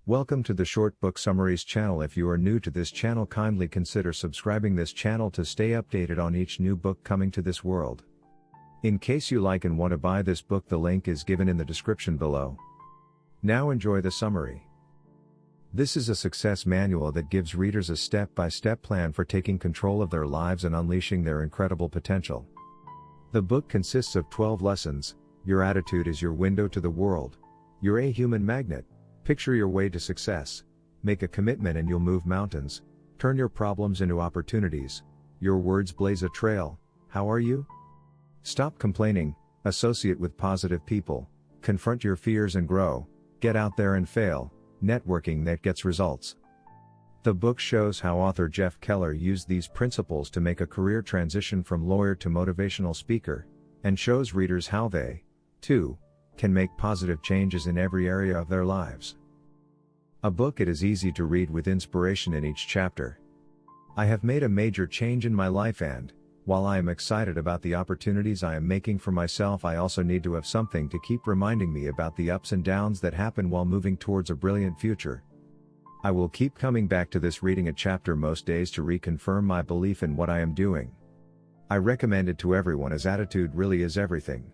Welcome to the Short Book Summaries channel. If you are new to this channel, kindly consider subscribing this channel to stay updated on each new book coming to this world. In case you like and want to buy this book, the link is given in the description below. Now enjoy the summary. This is a success manual that gives readers a step-by-step plan for taking control of their lives and unleashing their incredible potential. The book consists of 12 lessons. Your attitude is your window to the world. You're a human magnet. Picture your way to success. Make a commitment and you'll move mountains. Turn your problems into opportunities. Your words blaze a trail. How are you? Stop complaining. Associate with positive people. Confront your fears and grow. Get out there and fail. Networking that gets results. The book shows how author Jeff Keller used these principles to make a career transition from lawyer to motivational speaker, and shows readers how they, too, can make positive changes in every area of their lives. A book it is easy to read with inspiration in each chapter. I have made a major change in my life, and, while I am excited about the opportunities I am making for myself, I also need to have something to keep reminding me about the ups and downs that happen while moving towards a brilliant future. I will keep coming back to this, reading a chapter most days to reconfirm my belief in what I am doing. I recommend it to everyone, as attitude really is everything.